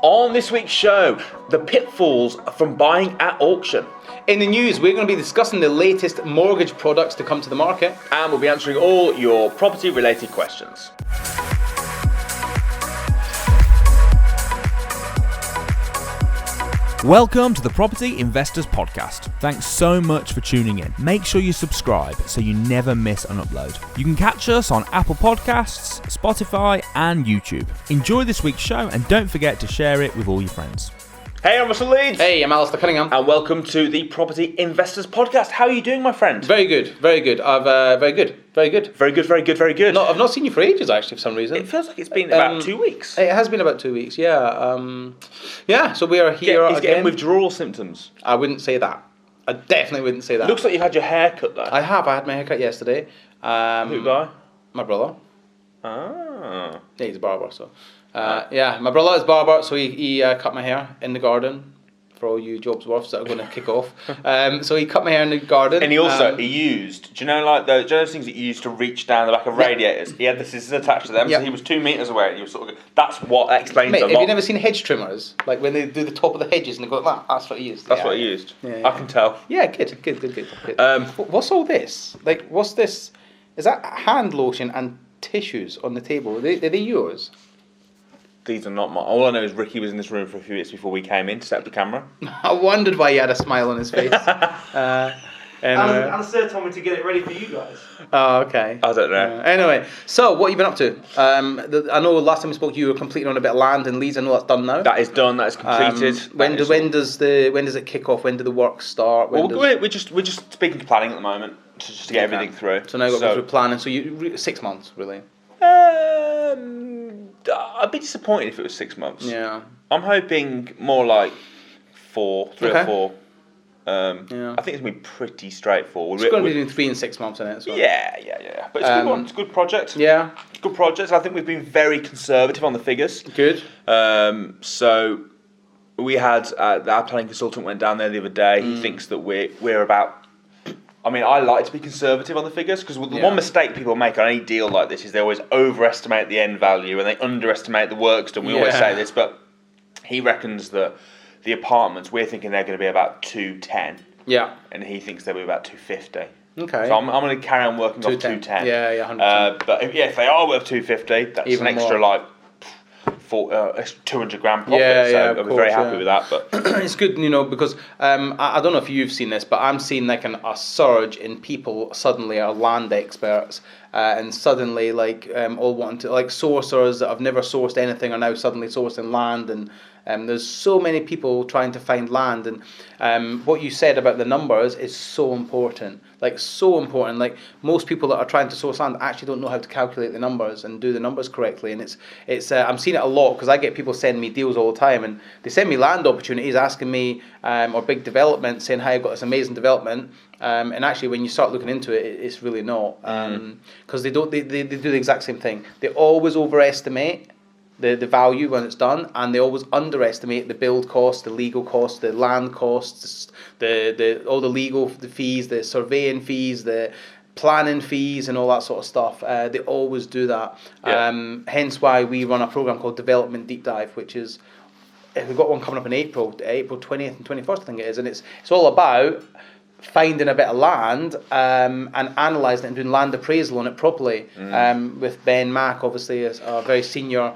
On this week's show, the pitfalls from buying at auction. In the news, we're going to be discussing the latest mortgage products to come to the market. And we'll be answering all your property-related questions. Welcome to the Property Investors Podcast. Thanks so much for tuning in. Make sure you subscribe so you never miss an upload. You can catch us on Apple Podcasts, Spotify, and YouTube. Enjoy this week's show and don't forget to share it with all your friends. Hey, I'm Russell Leeds. Hey, I'm Alistair Cunningham. And welcome to the Property Investors Podcast. How are you doing, my friend? Very good, very good. Very good. Very good. No, I've not seen you for ages, actually, for some reason. It feels like it's been about 2 weeks. It has been about 2 weeks, yeah. So we are here He's again. getting withdrawal symptoms. I wouldn't say that. I definitely wouldn't say that. Looks like you've had your hair cut, though. I have. I had my haircut yesterday. Who guy? My brother. Ah. Yeah, he's a barber, so. My brother is a barber, so he cut my hair in the garden. For all you Jobs Worths that are going to kick off. So he cut my hair in the garden. And he also, he used, do you know those things that you used to reach down the back of radiators? He had the scissors attached to them, so he was 2 meters away, and he was sort of, that's what explains a lot. Have you never seen hedge trimmers? Like when they do the top of the hedges and they go like that? That's what he used. That's what he used. Yeah. I can tell. Yeah, good. What's all this? Like, what's this? Is that hand lotion and tissues on the table? Are they yours? These are not mine. All I know is Ricky was in this room for a few minutes before we came in to set up the camera. I wondered why he had a smile on his face. Alistair told me to get it ready for you guys. Oh, okay. I don't know. Anyway, so what have you been up to? I know last time we spoke, you were completing on a bit of land in Leeds. I know that's done now. That is done. That is completed. When does it kick off? When do the work start? We're just speaking to planning at the moment, just to get everything through. So now you've got to go through planning. So 6 months, really. I'd be disappointed if it was 6 months. Yeah. I'm hoping more like 3 or 4. I think it's going to be pretty straightforward. It's going to be doing 3 and 6 months in it. So. Yeah. But it's a good one. It's a good project. Yeah. Good project. I think we've been very conservative on the figures. Good. So we had our planning consultant went down there the other day. He thinks that we're about. I mean, I like to be conservative on the figures because the one mistake people make on any deal like this is they always overestimate the end value and they underestimate the works done. We always say this, but he reckons that the apartments, we're thinking they're going to be about 210. Yeah. And he thinks they'll be about 250. Okay. So I'm going to carry on working off 210. Yeah, 100%. But if they are worth 250, that's even an extra more. 200 grand profit, so I'm very happy with that. But it's good, because I don't know if you've seen this, but I'm seeing like a surge in people suddenly are land experts, and suddenly all wanting to sourcers that have never sourced anything are now suddenly sourcing land, and there's so many people trying to find land, and what you said about the numbers is so important. Like most people that are trying to source land actually don't know how to calculate the numbers and do the numbers correctly. And it's I'm seeing it a lot because I get people sending me deals all the time, and they send me land opportunities asking me or big developments saying, "Hey, I've got this amazing development." And actually, when you start looking into it, it's really not because they do the exact same thing. They always overestimate the value when it's done, and they always underestimate the build cost, the legal cost, the land costs, all the legal fees, the surveying fees, the planning fees, and all that sort of stuff. They always do that. Yeah. Hence why we run a program called Development Deep Dive, which is we've got one coming up in April 20th and 21st, I think it is, and it's all about finding a bit of land and analysing it and doing land appraisal on it properly. With Ben Mack, obviously, as a very senior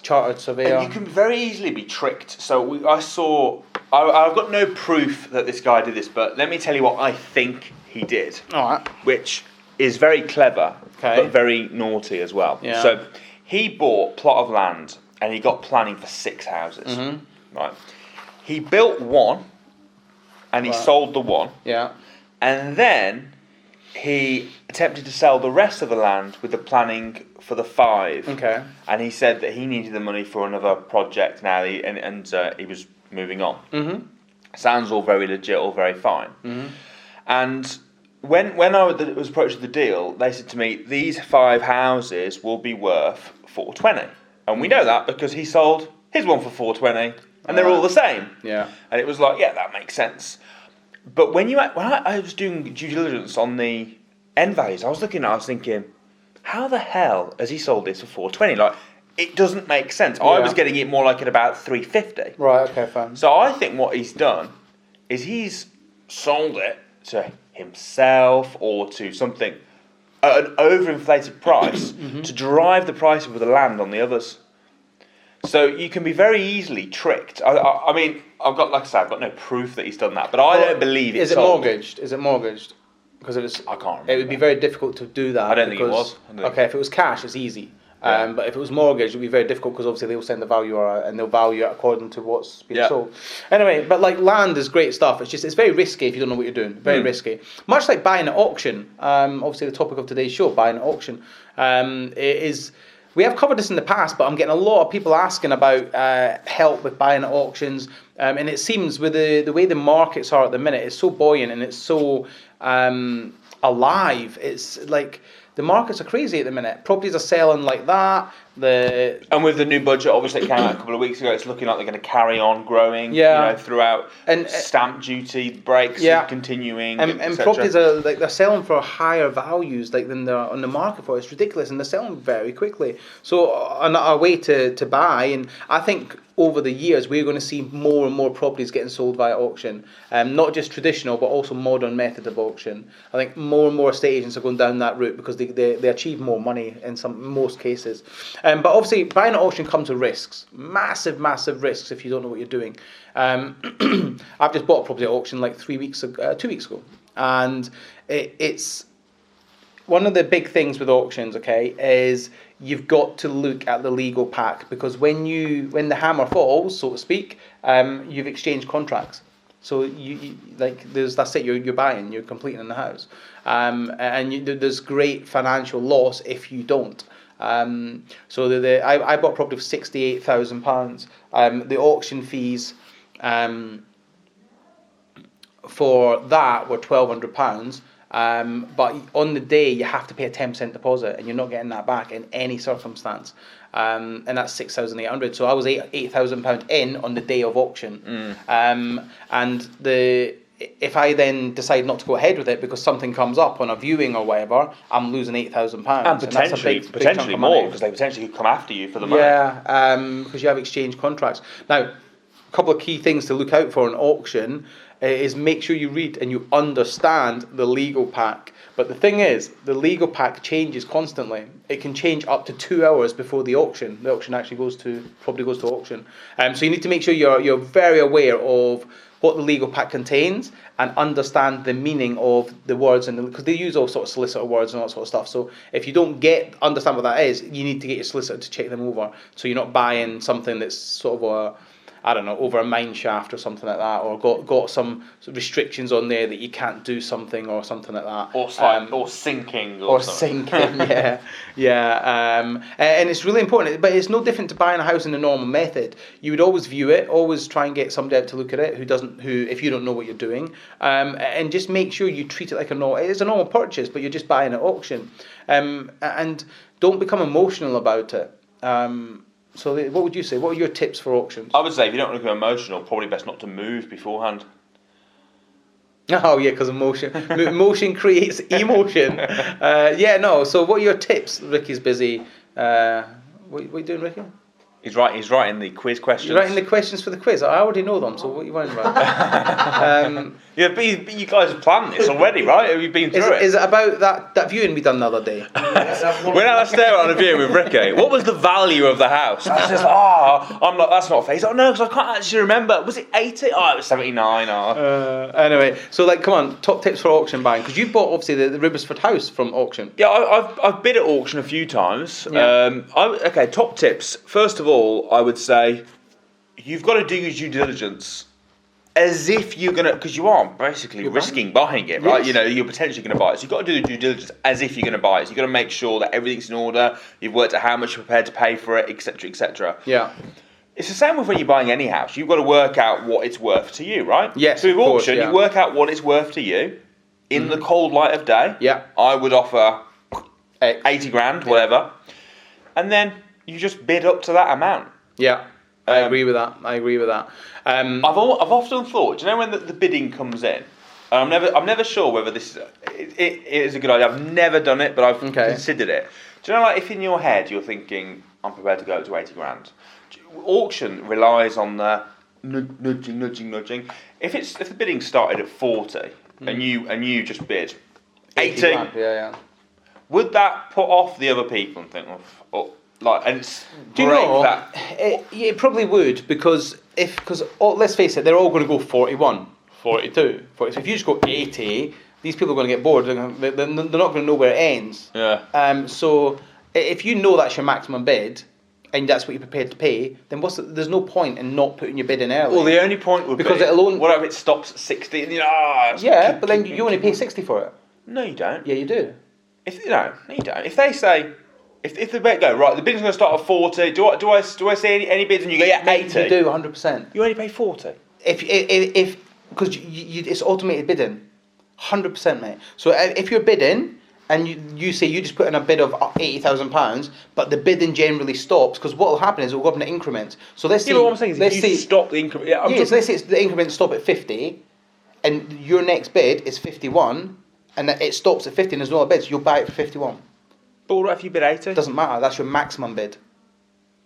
chartered surveyor. And you can very easily be tricked. So I've got no proof that this guy did this, but let me tell you what I think he did. All right. Which is very clever, but very naughty as well. Yeah. So he bought a plot of land and he got planning for 6 houses. Right. He built one and he sold the one. Yeah. And then he attempted to sell the rest of the land with the planning for the 5. Okay. And he said that he needed the money for another project now, and he was moving on. Sounds all very legit, all very fine. And when I was approached the deal, they said to me, these 5 houses will be worth 420. And we know that because he sold his one for 420, and they're all the same. Yeah. And it was like, yeah, that makes sense. But when I was doing due diligence on the end values, I was thinking, how the hell has he sold this for 420? Like, it doesn't make sense. I was getting it more like at about 350. Right. Okay. Fine. So I think what he's done is he's sold it to himself or to something at an overinflated price to drive the price of the land on the others. So you can be very easily tricked. I mean, I've got no proof that he's done that, but I don't believe it's sold. Mortgaged? Is it mortgaged? Because I can't remember. It would be very difficult to do that. I don't think it was. Okay, if it was cash, it's easy. But if it was mortgage, it would be very difficult because obviously they'll send the valuer out and they'll value it according to what's being sold. Anyway, but like land is great stuff. It's very risky if you don't know what you're doing. Very risky. Much like buying at auction. Obviously the topic of today's show, buying at auction, is. We have covered this in the past, but I'm getting a lot of people asking about help with buying at auctions. And it seems with the way the markets are at the minute, it's so buoyant and it's so alive. It's like the markets are crazy at the minute. Properties are selling like that. And with the new budget, obviously it came out a couple of weeks ago, it's looking like they're going to carry on growing throughout. And stamp duty breaks continuing. And properties are like they're selling for higher values than they're on the market for. It's ridiculous, and they're selling very quickly. So a way to buy, and I think over the years we're going to see more and more properties getting sold via auction, not just traditional but also modern method of auction. I think more and more estate agents are going down that route because they achieve more money in most cases. But obviously buying at auction comes with risks, massive risks if you don't know what you're doing. I've just bought a property at auction like 2 weeks ago, and it's one of the big things with auctions, okay, is you've got to look at the legal pack, because when the hammer falls, so to speak, you've exchanged contracts. So that's it. You're buying, you're completing in the house, and there's great financial loss if you don't. So I bought a property for £68,000. The auction fees for that were £1,200. But on the day you have to pay a 10% deposit, and you're not getting that back in any circumstance. And that's £6,800. So I was £8,000 in on the day of auction. And if I then decide not to go ahead with it because something comes up on a viewing or whatever, I'm losing £8,000. And potentially more, because they potentially could come after you for the money. Yeah, because you have exchange contracts. Now, a couple of key things to look out for in auction is make sure you read and you understand the legal pack. But the thing is, the legal pack changes constantly. It can change up to 2 hours before the auction. The auction actually goes to auction. So you need to make sure you're very aware of what the legal pack contains and understand the meaning of the words, because they use all sorts of solicitor words and all that sort of stuff. So if you don't understand what that is, you need to get your solicitor to check them over, so you're not buying something that's sort of over a mine shaft or something like that, or got some restrictions on there that you can't do something or something like that. Or sinking. Or sinking, yeah. And it's really important, but it's no different to buying a house in the normal method. You would always view it, always try and get somebody out to look at it who if you don't know what you're doing, and just make sure you treat it like it is a normal purchase, but you're just buying at auction, and don't become emotional about it. So what would you say? What are your tips for auctions? I would say if you don't want to become emotional, probably best not to move beforehand. Oh yeah, because emotion creates emotion. So what are your tips? Ricky's busy. What are you doing, Ricky? He's writing the quiz questions. You're writing the questions for the quiz. I already know them, so what are you worrying about? But you guys have planned this already, right? Have you been through it? Is it about that viewing we done the other day? When I was there on a viewing with Ricky, what was the value of the house? I was just I'm like, that's not fair. He's like, no, because I can't actually remember. Was it 80? Oh, it was 79. Anyway, so come on, top tips for auction buying, because you bought obviously the Ribersford house from auction. Yeah, I've bid at auction a few times. Yeah. Okay, top tips. First of all, I would say you've got to do your due diligence as if you're going to, because you are basically risking buying it, right? Yes. You're potentially going to buy it. So you've got to do the due diligence as if you're going to buy it. So you've got to make sure that everything's in order, you've worked out how much you're prepared to pay for it, etc., etc. Yeah. It's the same with when you're buying any house. You've got to work out what it's worth to you, right? Yes, so with auction, you work out what it's worth to you in the cold light of day. Yeah. I would offer 80 grand, whatever. And then you just bid up to that amount. Yeah, I agree with that. I've often thought, do you know when the bidding comes in? I'm never sure whether this is it is a good idea. I've never done it, but I've considered it. Do you know, like, if in your head you're thinking, I'm prepared to go up to 80 grand, auction relies on the nudging. If the bidding started at 40 and you just bid 80, grand. Yeah. would that put off the other people and think, and it's Do you know? It probably would, because let's face it, they're all going to go 41, 42, 40. So if you just go 80, these people are going to get bored. They're not going to know where it ends. Yeah. So if you know that's your maximum bid, and that's what you're prepared to pay, then there's no point in not putting your bid in early. Well, the only point would because be, it'll only, what if it stops at 60 and but then you only pay 60 for it. No, you don't. Yeah, you do. No, you don't. If they say, if the bet go, right, the bid's going to start at 40, do I see any bids and you go, yeah, 80? You do, 100%. You only pay 40? Because it's automated bidding. 100%, mate. So if you're bidding, and you say you just put in a bid of £80,000, but the bidding generally stops, because what will happen is it will go up in increments. So let's say, what I'm saying is if you stop the increment. So let's say the increments stop at 50, and your next bid is 51, and it stops at 50 and there's no other bids, you'll buy it for 51. But what if you bid 80? Doesn't matter, that's your maximum bid.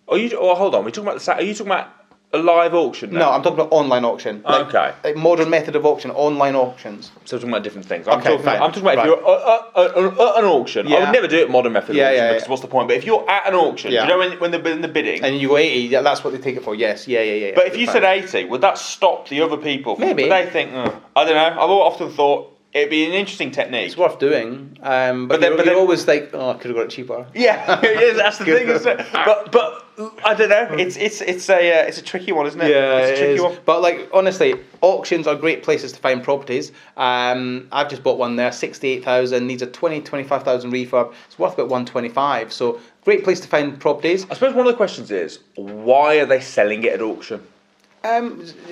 Hold on, are you talking about a live auction now? No, I'm talking about online auction. Okay. Like modern method of auction, online auctions. So we're talking about different things. Okay, fine. I'm talking about if you're at an auction. Yeah. I would never do it modern method of auction because what's the point? But if you're at an auction, Yeah. you know when they're in the bidding. And you go 80, that's what they take it for, yes. Yeah. But if you said 80, would that stop the other people? Maybe. Would they think, I don't know, I've often thought it'd be an interesting technique. It's worth doing, but you're always like, I could have got it cheaper. Yeah, that's the thing, isn't it? But I don't know. It's a tricky one, isn't it? Yeah, it's a tricky one. But like honestly, auctions are great places to find properties. I've just bought one there, 68,000, needs a 25,000 refurb. It's worth about 125. So great place to find properties. I suppose one of the questions is, why are they selling it at auction?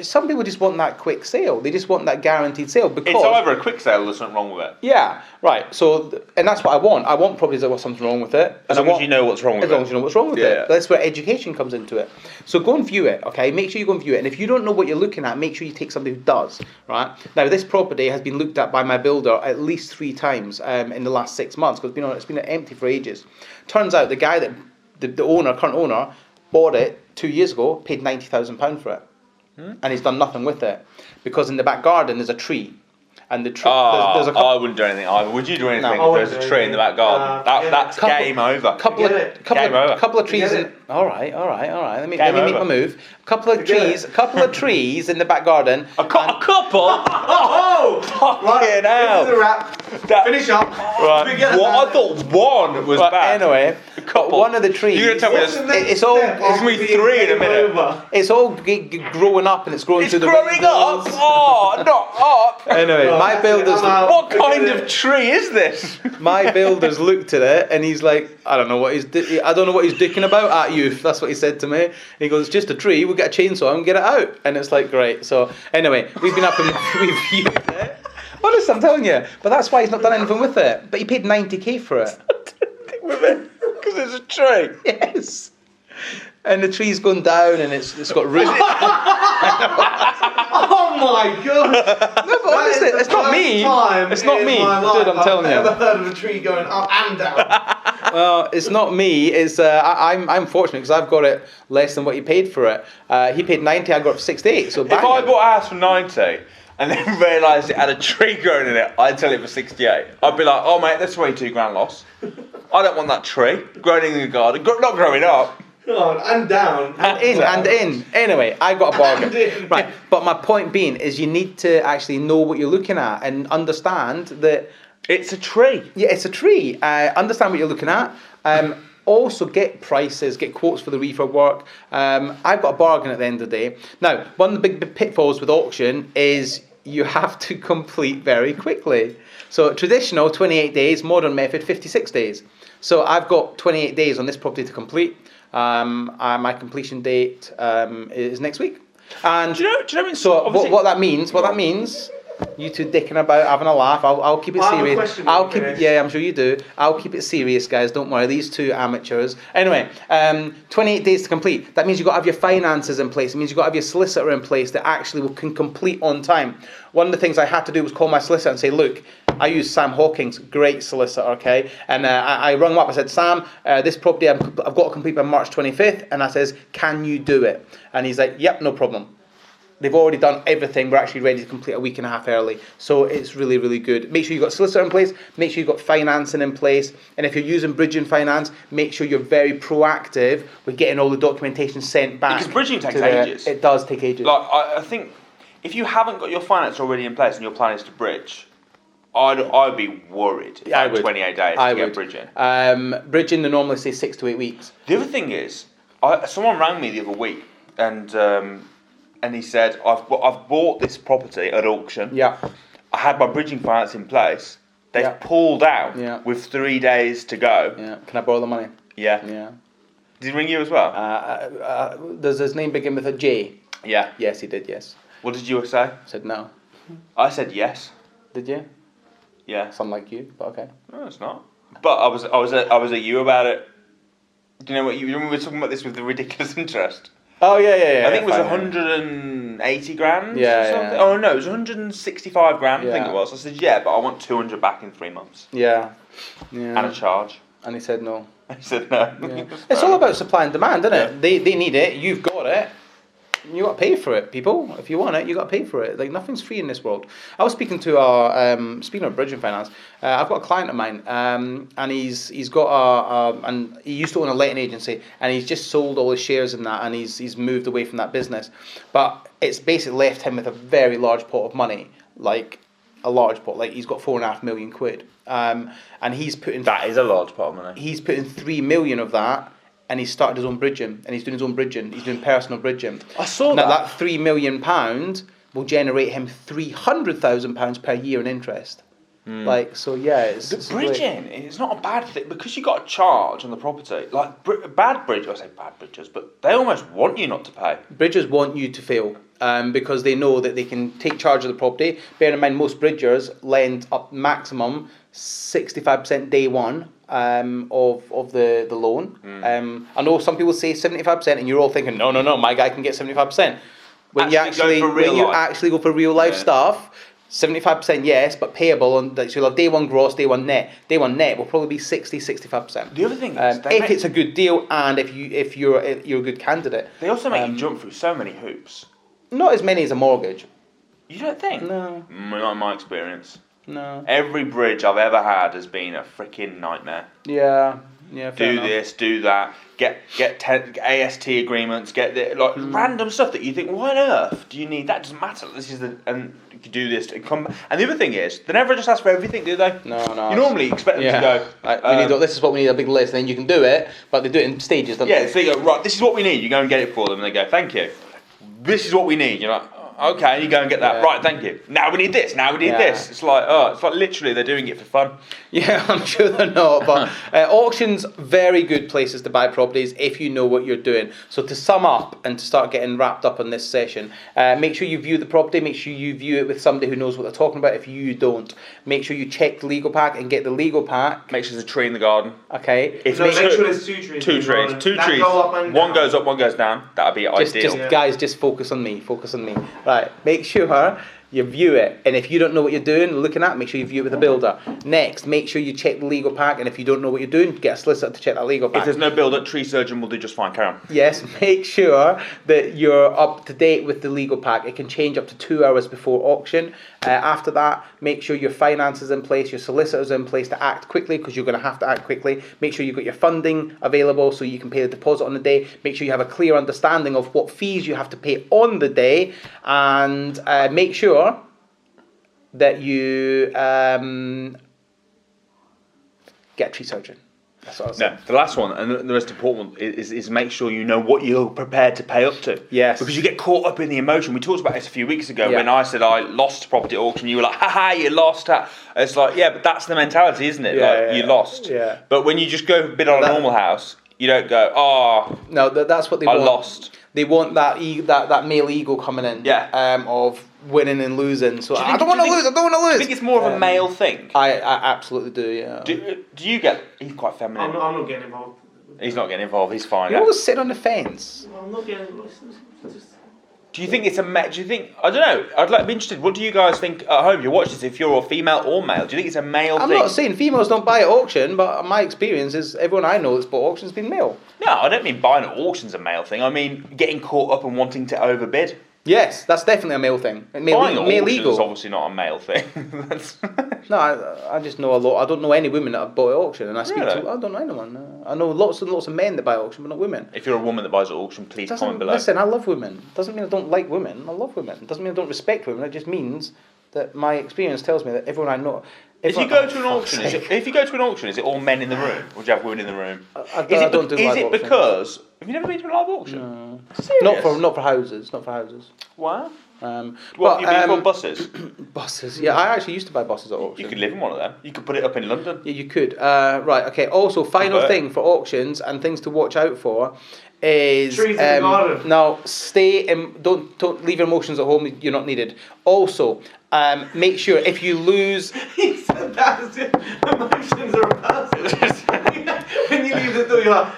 Some people just want that quick sale. They just want that guaranteed sale because it's either a quick sale or there's something wrong with it. Yeah, right. So, and that's what I want. I want properties that have something wrong with it. As long as you know what's wrong with it. As long as you know what's wrong with it. That's where education comes into it. So go and view it, okay? Make sure you go and view it. And if you don't know what you're looking at, make sure you take somebody who does, right? Now, this property has been looked at by my builder at least 3 times in the last 6 months because it's been empty for ages. Turns out the guy that the current owner, bought it 2 years ago, paid £90,000 for it. And he's done nothing with it because in the back garden there's a tree, and the tree. There's a couple, I wouldn't do anything either. Would you do anything No. if there's a tree in the back garden? That's game over. Couple of trees. All right. Let me make my move. Couple of trees in the back garden. A couple. Oh, fucking hell! This is a wrap. Finish up. Right. I thought one was bad. Anyway, a couple. One of the trees. You're gonna tell me it's all. It's gonna be 3 in a minute. It's all growing up and it's growing through the growing up. windows. Oh, not up. Anyway, my builder's. What kind of tree is this? My builder's looked at it and he's like, I don't know what he's dicking about at you. That's what he said to me. And he goes, it's just a tree. We'll get a chainsaw and get it out. And it's like, great. So anyway, we've been up and we've viewed it. Honestly, I'm telling you. But that's why he's not done anything with it. But he paid 90k for it. With it because it's a tree. Yes. And the tree's gone down and it's got roots. Oh my god! No, but honestly, it's not me. It's not me, dude. I'm telling you. I've never heard of a tree going up and down. Well, it's not me. It's I'm fortunate because I've got it less than what he paid for it. He paid 90. I got it for 68. So if I bought a house for 90 and then realised it had a tree growing in it, I'd sell it for 68. I'd be like, oh mate, that's £22 loss. I don't want that tree growing in the garden, not growing up. And down. And in. Anyway, I got a bargain. Right, but my point being is you need to actually know what you're looking at and understand that it's a tree. Yeah, it's a tree. Understand what you're looking at. Also get prices, get quotes for the refurb work. I've got a bargain at the end of the day. Now, one of the big pitfalls with auction is you have to complete very quickly. So traditional, 28 days, modern method, 56 days. So I've got 28 days on this property to complete. My completion date is next week. And do you know so what that means? What that means? You two dicking about, having a laugh. I'll keep it serious. I'm sure you do. I'll keep it serious, guys. Don't worry. These two amateurs. Anyway, 28 days to complete. That means you've got to have your finances in place. It means you've got to have your solicitor in place that actually can complete on time. One of the things I had to do was call my solicitor and say, look, I use Sam Hawkins, great solicitor, okay? And I rung him up, I said, Sam, this property I've got to complete by March 25th, and I says, can you do it? And he's like, yep, no problem. They've already done everything. We're actually ready to complete a week and a half early. So it's really, really good. Make sure you've got solicitor in place. Make sure you've got financing in place. And if you're using bridging finance, make sure you're very proactive with getting all the documentation sent back. Because bridging takes ages. It does take ages. Like, I think if you haven't got your finance already in place and your plan is to bridge, I'd be worried if I had 28 days to get bridging. Bridging, they normally say 6 to 8 weeks. The other thing is, someone rang me the other week and he said, I've bought this property at auction. Yeah. I had my bridging finance in place. They've pulled out with 3 days to go. Yeah. Can I borrow the money? Yeah. Yeah. Did he ring you as well? Does his name begin with a J? Yeah. Yes, he did, yes. What did you say? I said no. I said yes. Did you? Yeah. Sound like you, but okay. No, it's not. But I was at you about it. Do you know what you remember? We were talking about this with the ridiculous interest. Oh yeah. I think it was 180 grand. Yeah, or something. yeah. Oh no, it was 165 grand. I think Yeah. it was. I said yeah, but I want 200 back in 3 months. Yeah. And a charge. And he said no. I said no. Yeah. It's all about supply and demand, isn't it? They need it. You've got it. You got to pay for it, people. If you want it, you got to pay for it. Like nothing's free in this world. I was speaking to our speaking of bridging finance. I've got a client of mine, and he's got and he used to own a letting agency, and he's just sold all his shares in that, and he's moved away from that business. But it's basically left him with a very large pot of money, like a large pot. Like he's got 4.5 million quid, and he's putting That is a large pot of money. He's putting 3 million of that. And he's started his own bridging, and he's doing his own bridging. He's doing personal bridging. I saw now, that. That £3 million will generate him £300,000 per year in interest. Like, so yeah, it's bridging. It's not a bad thing because you got a charge on the property. Like bad bridges, I say bad bridges, but they almost want you not to pay. Bridgers want you to fail because they know that they can take charge of the property. Bear in mind, most bridgers lend up maximum 65% day one. Of the loan. I know some people say 75%, and you're all thinking, no, my guy can get 75%. When you actually go for real life stuff, 75% yes, but payable on that. So you'll have day one gross, day one net. Day one net will probably be 65%. The other thing is, if it's a good deal and if you're a good candidate, they also make you jump through so many hoops. Not as many as a mortgage. You don't think? No. Not in my experience. No. Every bridge I've ever had has been a freaking nightmare. Yeah. Fair do enough. this, do that. Get AST agreements. Get random stuff that you think, why on earth do you need? That doesn't matter. This is and you can do this and come. And the other thing is, they never just ask for everything, do they? No. You normally expect them to go. Like, we need. This is what we need. A big list, and then you can do it. But they do it in stages. Don't they? So you go, right. This is what we need. You go and get it for them, and they go, thank you. This is what we need. You're like, okay, you go and get that. Right, thank you. Now we need this. Now we need this. It's like literally they're doing it for fun. Yeah, I'm sure they're not. But auctions, very good places to buy properties if you know what you're doing. So to sum up and to start getting wrapped up on this session, make sure you view the property. Make sure you view it with somebody who knows what they're talking about. If you don't, make sure you check the legal pack and get the legal pack. Make sure there's a tree in the garden. Okay. Make sure there's 2 trees. 2 trees. 2 trees. One goes up, one goes down. That'd be ideal. Guys, just focus on me. Focus on me. Right. Make sure you view it, and if you don't know what you're doing, looking at, make sure you view it with a builder. Next, make sure you check the legal pack, and if you don't know what you're doing, get a solicitor to check that legal pack. If there's no builder, tree surgeon will do just fine. Carry on. Yes, make sure that you're up to date with the legal pack. It can change up to 2 hours before auction. After that, make sure your finances in place, your solicitors in place to act quickly, because you're going to have to act quickly. Make sure you've got your funding available so you can pay the deposit on the day. Make sure you have a clear understanding of what fees you have to pay on the day, and make sure that you get a tree surgeon. That's what I was saying. No, the last one, and the most important one, is make sure you know what you're prepared to pay up to. Yes. Because you get caught up in the emotion. We talked about this a few weeks ago when I said I lost property at auction. You were like, haha, you lost. It's like, yeah, but that's the mentality, isn't it? You lost. Yeah. But when you just go bid on a normal house, you don't go, No, that's what they want. I lost. They want that male ego coming in. Yeah. Of winning and losing. So I don't do want to you lose. I don't want to lose. I think it's more of a male thing. I absolutely do. Yeah. Do you get? He's quite feminine. I'm not getting involved. He's not getting involved. He's fine. You always sit on the fence. I'm not getting involved. Do you think it's a? Do you think? I don't know. I'd be interested. What do you guys think at home? You watch this. If you're a female or male, do you think it's a male I'm thing? not saying females don't buy at auction, but my experience is everyone I know that's bought auction's been male. No, I don't mean buying at auction's a male thing. I mean getting caught up and wanting to overbid. Yes, that's definitely a male thing. Buying at auction legal. is obviously not a male thing. No, I just know a lot. I don't know any women that have bought at auction, and I speak Really? to. I don't know anyone. I know lots and lots of men that buy at auction, but not women. If you're a woman that buys at auction, please comment below. Listen, I love women. Doesn't mean I don't like women. I love women. Doesn't mean I don't respect women. It just means that my experience tells me that everyone I know. If you go to an auction, is it all men in the room, or do you have women in the room? I don't do live Is it auctions. because have you never been to a live auction? No. Serious? Not for houses. Not for houses. Wow. What You've been for buses? Buses. Yeah, I actually used to buy buses at auction. You could live in one of them. You could put it up in London. Yeah, you could. Right. Okay. Also, final thing for auctions and things to watch out for is trees in the garden. now stay and don't leave your emotions at home. You're not needed. Also, make sure if you lose. He said that as if emotions are a person. When you leave the door, you're like,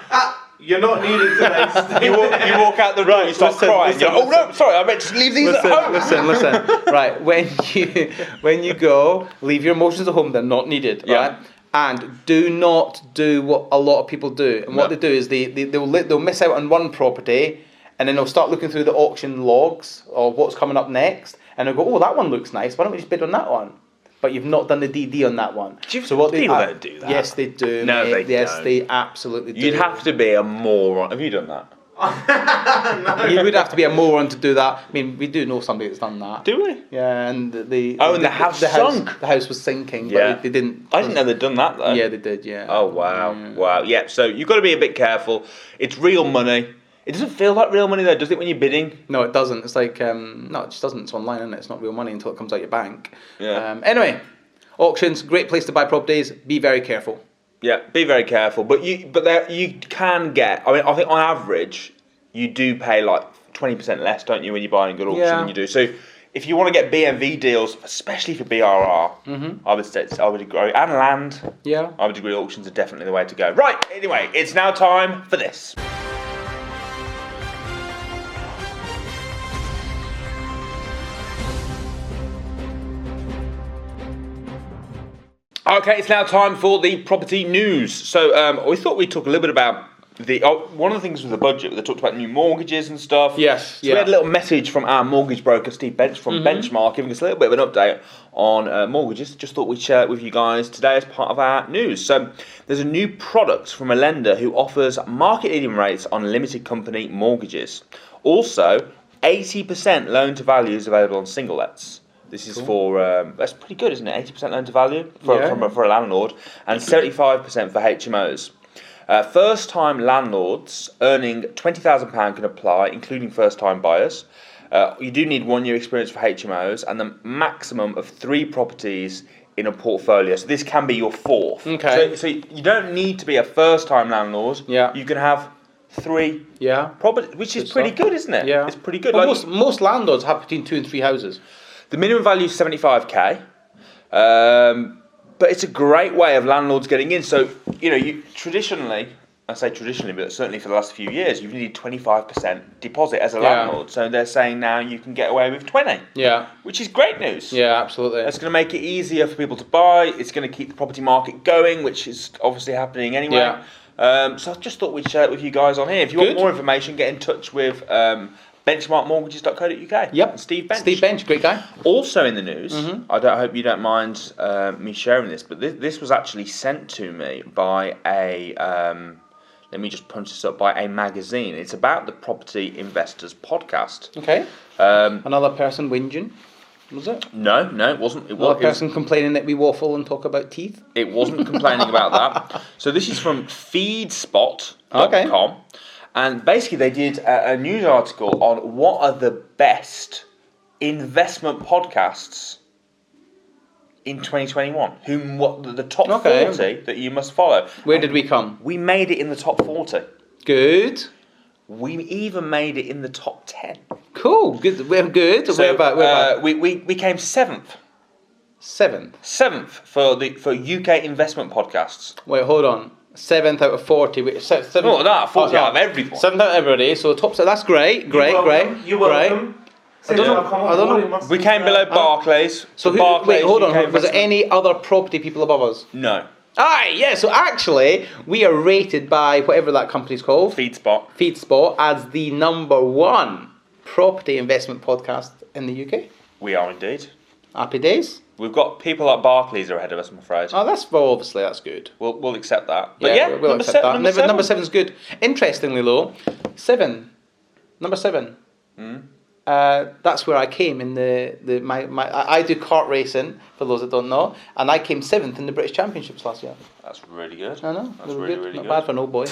you're not needed today. You walk out the room, you start crying. You're like, oh no, sorry, I meant to leave these at home. Listen. Right, when you go, leave your emotions at home. They're not needed. Yeah. Right, and do not do what a lot of people do. And what they do is they'll miss out on one property, and then they'll start looking through the auction logs or what's coming up next, and they'll go, oh, that one looks nice. Why don't we just bid on that one? But you've not done the DD on that one. People don't do that. Yes, they do. No, mate. they yes, don't. they absolutely do. You'd have to be a moron. Have you done that? You would have to be a moron to do that. I mean, we do know somebody that's done that. Do we? Yeah, and the house sunk. The house was sinking, but Yeah. they didn't. I didn't know they'd done that though. Yeah, they did. Yeah. Oh wow, wow. Yeah. So you've got to be a bit careful. It's real money. It doesn't feel like real money though, does it? When you're bidding. No, it doesn't. It's like no, it just doesn't. It's online, isn't it? It's not real money until it comes out your bank. Yeah. Anyway, auctions, great place to buy properties. Be very careful. Yeah, be very careful. But you can get. I mean, I think on average, you do pay like 20% less, don't you, when you're buying a good auction than you do. So if you want to get B&V deals, especially for BRR, I would agree. And land. Yeah. I would agree. Auctions are definitely the way to go. Right. Anyway, it's now time for this. Okay, it's now time for the property news. So we thought we'd talk a little bit about one of the things with the budget. They talked about new mortgages and stuff. Yes. So we had a little message from our mortgage broker, Steve Bench from Benchmark, giving us a little bit of an update on mortgages. Just thought we'd share it with you guys today as part of our news. So there's a new product from a lender who offers market-leading rates on limited company mortgages. Also, 80% loan to value is available on single lets. This is for, that's pretty good, isn't it? 80% loan to value for a landlord, and 75% for HMOs. First-time landlords earning £20,000 can apply, including first-time buyers. You do need 1 year experience for HMOs, and the maximum of 3 properties in a portfolio. So this can be your 4th. Okay. So you don't need to be a first-time landlord. Yeah. You can have 3 properties, which is pretty good, isn't it? Yeah. It's pretty good. Well, Like, most landlords have between 2 and 3 houses. the minimum value is 75k, but it's a great way of landlords getting in. So, you traditionally, I say traditionally, but certainly for the last few years, you've needed 25% deposit as a landlord. So they're saying now you can get away with 20. Yeah. Which is great news. Yeah, absolutely. It's going to make it easier for people to buy. It's going to keep the property market going, which is obviously happening anyway. Yeah. So I just thought we'd share it with you guys on here. If you want more information, get in touch with benchmarkmortgages.co.uk. Yep. And Steve Bench. Steve Bench, great guy. Also in the news, I hope you don't mind me sharing this, but this was actually sent to me by a, let me just punch this up, by a magazine. It's about the Property Investors Podcast. Okay. Another person whinging, was it? No, it wasn't. Another person complaining that we waffle and talk about teeth? It wasn't complaining about that. So this is from feedspot.com. Okay. And basically they did a news article on what are the best investment podcasts in 2021. What the top 40 that you must follow. Where did we come? We made it in the top 40. Good. We even made it in the top 10. Cool. Good. We're good. So, where about? We came 7th. 7th. 7th for UK investment podcasts. Wait, hold on. 7th out of 40. 7th, No, 40 out of everyone. 7th out of everybody. So top. So that's great. Great. You're welcome. I don't know. We came below Barclays. So Barclays, wait, hold on. UK Was there any other property people above us? No. Aye, yeah. So actually, we are rated by whatever that company's called, FeedSpot, as the #1 property investment podcast in the UK. We are indeed. Happy days. We've got people like Barclays are ahead of us, I'm afraid. Oh, obviously that's good. We'll accept that. But yeah, we'll accept that. Number 7's good. Interestingly, though, number 7. That's where I came in I do kart racing, for those that don't know, and I came 7th in the British Championships last year. That's really good. I know. That's really good. Not bad for an old boy.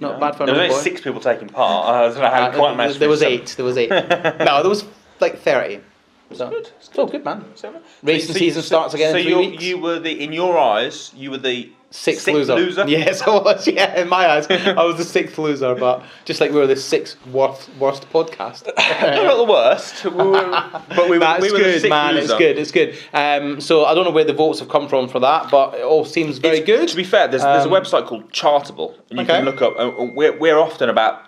Not bad for an old boy. There was only 6 people taking part. I don't know how quite managed. There was 8. No, there was like 30. So good. So good, man. Racing season starts again in 3 weeks. You were in your eyes, you were the sixth loser. Yes, I was. Yeah, in my eyes, I was the 6th loser. But just like we were the 6th worst podcast. No, not the worst. But we were the 6th man. loser. It's good. So I don't know where the votes have come from for that, but it all seems very good. To be fair, there's a website called Chartable, and you can look up. We're often about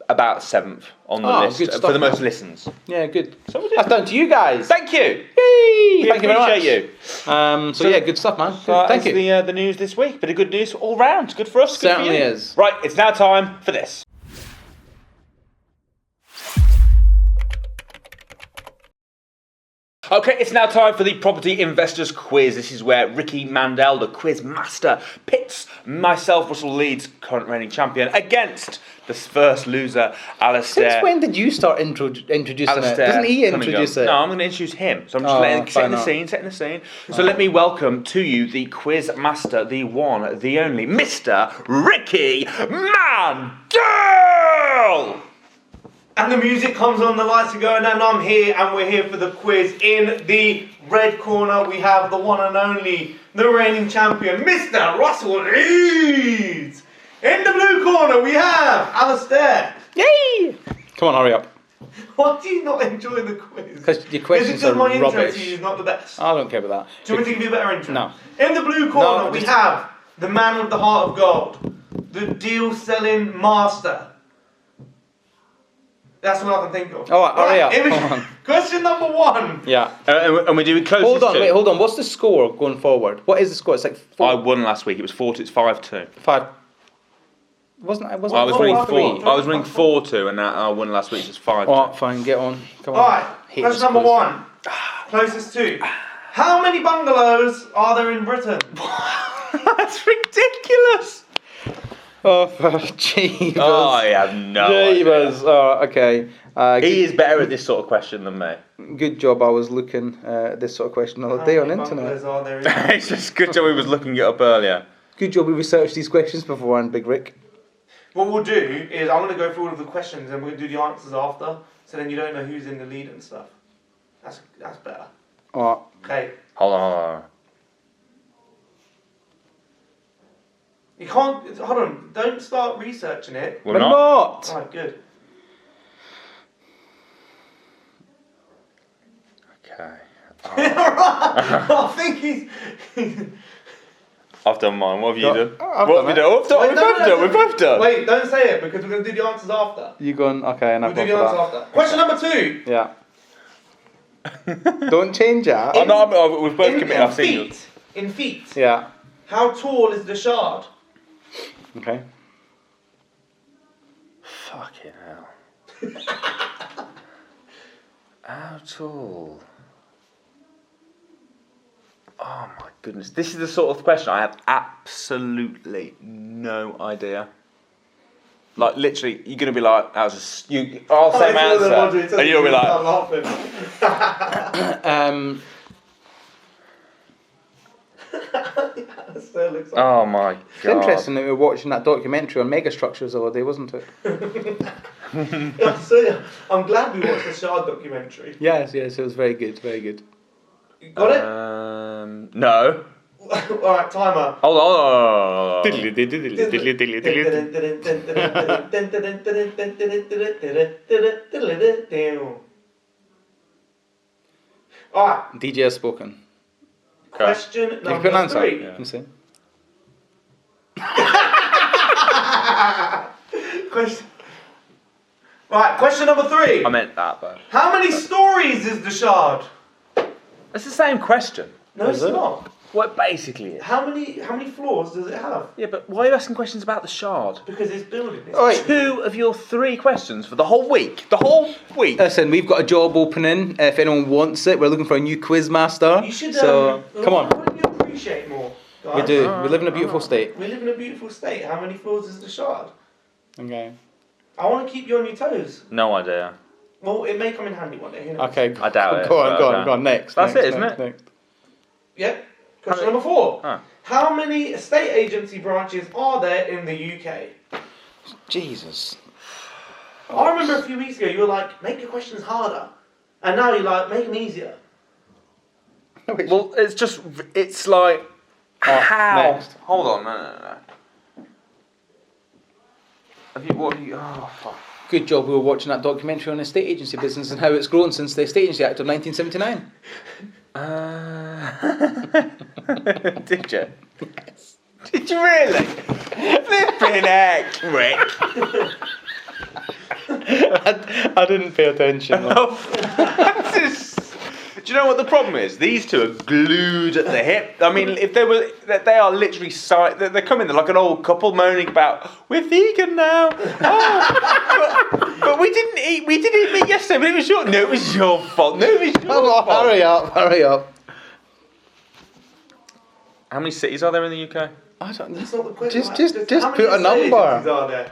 7th on the list good stuff, for the most listens. Yeah, good. So that's down to you guys. Thank you. Yay! Thank you very much. Appreciate you. So yeah, good stuff, man. Thank you. The news this week. Bit of good news all round. Good for us. Good Certainly for you. is. Right, it's now time for this. Okay, it's now time for the Property Investors Quiz. This is where Ricky Mandel, the quiz master, pits myself, Russell Leeds, current reigning champion, against the first loser, Alistair. Since when did you start introducing Alistair, it? Doesn't he introduce it? No, I'm going to introduce him. So I'm just setting the scene. So let me welcome to you the quiz master, the one, the only, Mr. Ricky Mandel! And the music comes on, the lights are going, and I'm here, and we're here for the quiz. In the red corner, we have the one and only, the reigning champion, Mr. Russell Leeds. In the blue corner, we have Alistair. Yay! Come on, hurry up. Why do you not enjoy the quiz? Because your questions are my intro rubbish. to you is not the best. I don't care about that. Do you want me to give you a better intro? No. In the blue corner, we have the man with the heart of gold, the deal-selling master. That's what I can think of. Oh, hurry up. Come on. Question number 1. Yeah. And we're doing closest Hold on. What's the score going forward? What is the score? It's like 4. I won last week. It was 4-2. It's 5-2. 5. Wasn't I was winning 4-3? I was winning 4-2, and I won last week. So it's 5-2. Oh, fine. Get on. Come on. Alright, question number 1. Closest to. How many bungalows are there in Britain? That's ridiculous. Oh, for Jeebus. Oh, I have no Jeebus. Oh, okay. He is better at this sort of question than me. Good job. I was looking at this sort of question the other day on internet. Bungalows are there in It's just good job we was looking it up earlier. Good job we researched these questions beforehand, Big Rick. What we'll do is I'm going to go through all of the questions and we're going to do the answers after, so then you don't know who's in the lead and stuff. That's better. Alright. Okay. Hold on. You can't. Hold on. Don't start researching it. We're not. Alright, good. Okay. I think he's. I've done mine. What have you done? I've What done have you done? We've both done. Wait, don't say it because we're going to do the answers after. You going? Okay, and We'll I've do gone the for answers that. after. Question number 2. Yeah. Don't change that. We've both committed. I've seen you. In feet. Yeah. How tall is the shard? Okay. Fucking hell. How tall? Oh my goodness. This is the sort of question I have absolutely no idea. Like, literally, you're going to be like, I'll say my answer, and you'll be like... Oh my god. It's interesting that we were watching that documentary on megastructures the other day, wasn't it? I'm glad we watched the Shard documentary. Yes, it was very good, very good. You got it? No. Alright, timer. Hold on. Alright. DJ has spoken. Question Can you number put an answer? 3. Can you say? Question. Right, question number 3. I meant that, but How many stories is the Shard? it's the same question. No, it's not. What it basically is. How many floors does it have? Yeah, but why are you asking questions about the Shard? Because it's building. It's Oi. 2 of your 3 questions for the whole week. The whole week. Listen, we've got a job opening. If anyone wants it, we're looking for a new quiz master. You should. So come on, Why don't you appreciate more, guys? we do. We live in a beautiful state. We live in a beautiful state. How many floors is the Shard? Okay. I want to keep you on your toes. No idea. Well, it may come in handy one day. Who knows? Okay. I doubt it, Go on, but go on, okay. go on. Next. That's next, it, isn't next, it? Next. Yep. Question number 4. Oh. How many estate agency branches are there in the UK? Jesus. I remember a few weeks ago you were like, make your questions harder. And now you're like, make them easier. Well, it's like, how? next. Hold on, no. What have you, oh, fuck. Good job we were watching that documentary on estate agency business and how it's grown since the Estate Agency Act of 1979. Did you? Yes. Did you really? Flipping heck, Rick. I didn't pay attention. Do you know what the problem is? These two are glued at the hip. I mean, if they are literally they're coming. They're like an old couple moaning about we're vegan now. Oh, but we didn't eat meat yesterday. But it was it was your fault. No, it was your fault. Hurry up. How many cities are there in the UK? I don't know. That's not the question. Just how put a many estate number. agencies are there?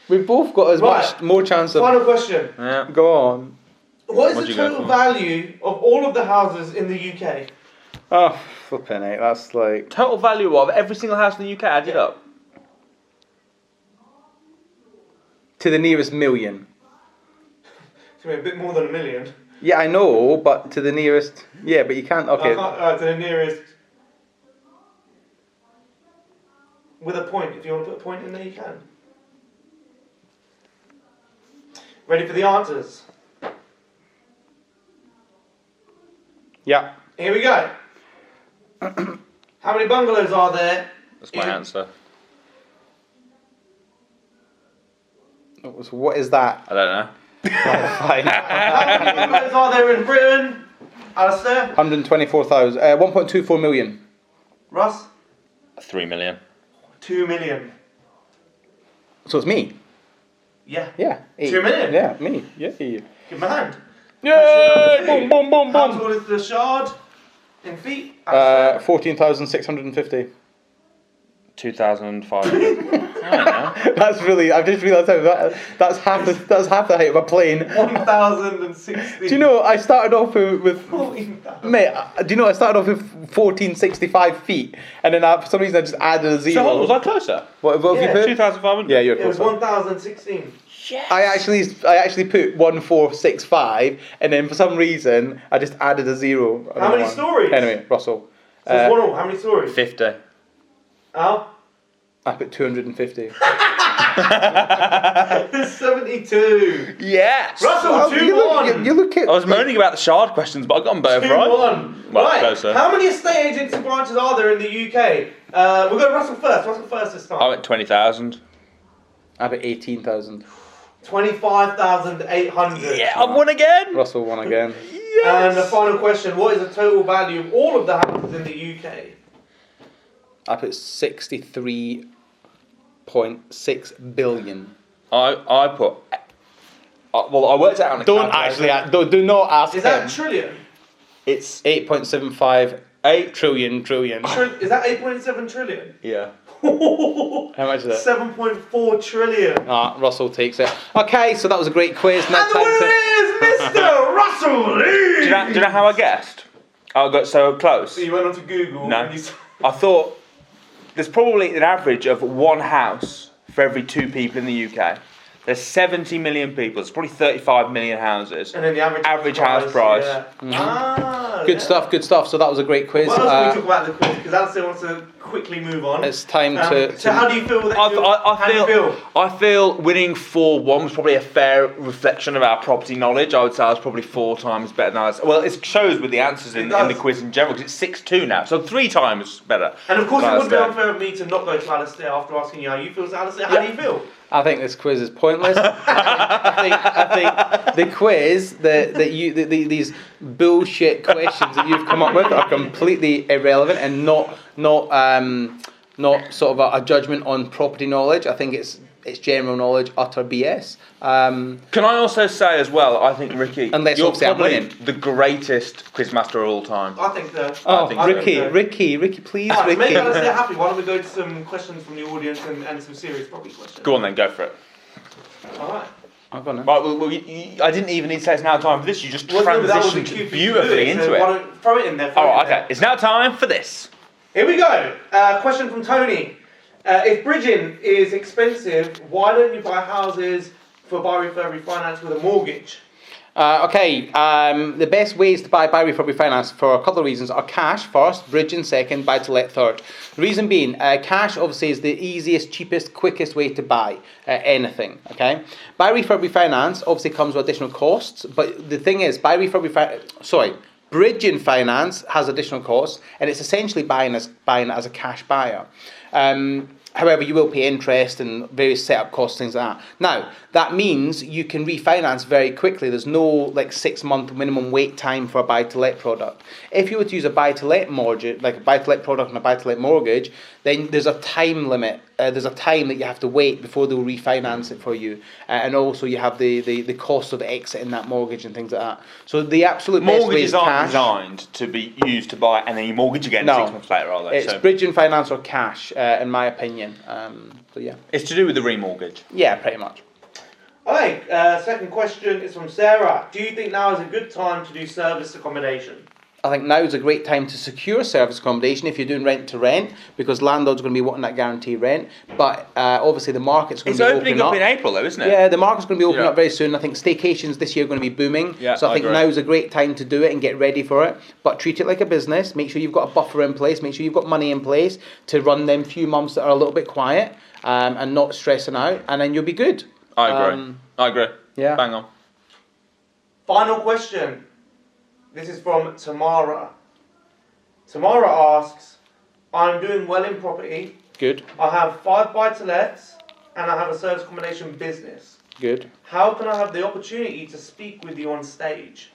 We've both got as much more chance of. Final question. Yeah. Go on. What is What'd the you go total for? value of all of the houses in the UK? Oh, flipping it. That's like. Total value of every single house in the UK added up. To the nearest million. It's going to be a bit more than $1 million. Yeah, I know, but to the nearest. Yeah, but you can't. Okay. To the nearest. With a point. If you want to put a point in there, you can. Ready for the answers? Yeah. Here we go. How many bungalows are there? That's my answer. So what is that? I don't know. Fine. How many bungalows are there in Britain? Alistair? 124,000. 1.24 million. Russ? 3 million. 2 million. So it's me. Yeah. Yeah. 2 million? Yeah, me. Yeah. Give him a hand. Yay! Boom, boom, boom, How boom. tall is the Shard in feet? Alistair? 14,650. 2,500. I don't know. That's really. I've just realised that's half the height of a plane. 1,060. Do you know I started off with 14,000. mate? Do you know I started off with 1,465 feet, and then for some reason I just added a zero. So what was I closer? What have Yeah. you put? 2,500. Yeah, you're It was closer. 1,016. I actually put 1,465, and then for some reason I just added a zero. How many stories? Anyway, Russell. So it's 1 all. How many stories? 50. Al? I put 250. 72. Yes! Russell, Well, 2-1. you look at. I was moaning about the Shard questions, but I got them both right. 2-1. Well, Right. closer. How many estate agency branches are there in the UK? We'll go Russell first. Russell first this I time. went 20,000. I put 18,000. 25,800. Yeah, I've won again! Russell won again. And the final question, what is the total value of all of the houses in the UK? I put 63.6 billion. I put... well, I worked it out on a Don't calculator. actually. Do not ask Is that him. trillion? It's 8.75 trillion. Is that 8.7 trillion? Yeah. How much is it? 7.4 trillion. Russell takes it. Okay, so that was a great quiz. And the winner is Mr. Russell Lee! Do you know how I guessed? I got so close. So you went onto Google No. and you saw... I thought there's probably an average of one house for every 2 people in the UK. There's 70 million people. It's probably 35 million houses. And then the average house price. Yeah. Good stuff. So that was a great quiz. What else can we talk about the quiz? Because Alistair wants to quickly move on. It's time to. So how do you feel? I feel winning 4-1 was probably a fair reflection of our property knowledge. I would say I was probably 4 times better than I was. Well, it shows with the answers in the quiz in general, because it's 6-2 now, so 3 times better. And of course, it would be Alistair. unfair of me to not go to Alistair after asking you how you feel. So Alistair, how do you feel? I think this quiz is pointless. I think the quiz these bullshit questions that you've come up with are completely irrelevant and not sort of a judgment on property knowledge. I think it's general knowledge, utter BS. Can I also say as well, I think, Ricky, you're probably the greatest quizmaster of all time. I think so. Ricky, please, Right, Ricky. make us happy. Why don't we go to some questions from the audience and some serious property questions? Go on then, go for it. Alright. I've got it. Right, well, I didn't even need to say it's now time for this. You just transitioned beautifully into it. Why don't throw it in there? Alright, okay. It's now time for this. Here we go. Question from Tony. If bridging is expensive, why don't you buy houses for buy refurb refinance with a mortgage? The best ways to buy refurb refinance for a couple of reasons are cash first, bridging second, buy to let third. The reason being, cash obviously is the easiest, cheapest, quickest way to buy anything. Okay, buy refurb refinance obviously comes with additional costs, but the thing is, bridging finance has additional costs, and it's essentially buying it as a cash buyer. However, you will pay interest and various setup costs, things like that. Now, that means you can refinance very quickly. There's no 6-month minimum wait time for a buy-to-let product. If you were to use a buy-to-let mortgage, like a buy-to-let product and a buy-to-let mortgage, then there's a time limit. There's a time that you have to wait before they'll refinance it for you. And also you have the cost of exiting that mortgage and things like that. So the absolute best way is cash. Mortgages aren't designed to be used to buy and then you mortgage again 6 months later, are they? It's bridging finance or cash, in my opinion. So yeah. It's to do with the remortgage. Yeah, pretty much. Okay, second question is from Sarah. Do you think now is a good time to do service accommodation? I think now is a great time to secure service accommodation if you're doing rent to rent, because landlords are going to be wanting that guaranteed rent. But obviously the market's going to be opening up. It's opening up in April though, isn't it? Yeah, the market's going to be opening up very soon. I think staycations this year are going to be booming. Yeah, so I think now is a great time to do it and get ready for it. But treat it like a business. Make sure you've got a buffer in place. Make sure you've got money in place to run them few months that are a little bit quiet and not stressing out, and then you'll be good. I agree. Yeah. Bang on. Final question. This is from Tamara. Tamara asks, I'm doing well in property. Good. I have 5 buy-to-lets and I have a service accommodation business. Good. How can I have the opportunity to speak with you on stage?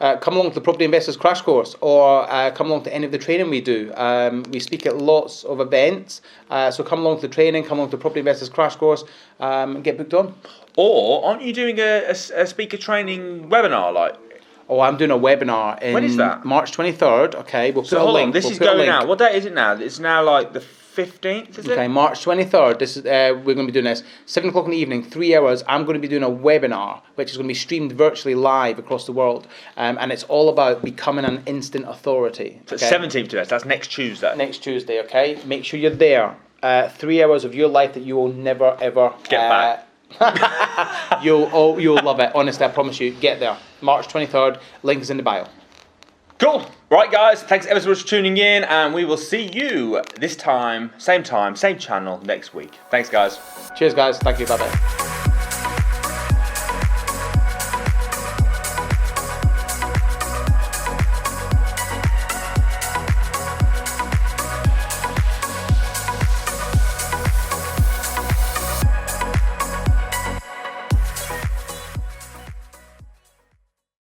Come along to the Property Investors Crash Course, or come along to any of the training we do. We speak at lots of events, so come along to the training, come along to the Property Investors Crash Course, and get booked on. Or aren't you doing a speaker training webinar Oh, I'm doing a webinar in when is that? March 23rd. Okay, we'll put So a hold link. on, this is going out. What date is it now? It's now the 15th, is it? Okay, March 23rd. This is we're going to be doing this 7 o'clock in the evening, 3 hours. I'm going to be doing a webinar, which is going to be streamed virtually live across the world, and it's all about becoming an instant authority. So 17th to us. That's next Tuesday. Next Tuesday. Okay, make sure you're there. 3 hours of your life that you will never ever get back. You'll love it. Honestly, I promise you. Get there. March 23rd. Link is in the bio. Cool. Right, guys. Thanks ever so much for tuning in, and we will see you this time, same channel next week. Thanks, guys. Cheers, guys. Thank you. Bye bye.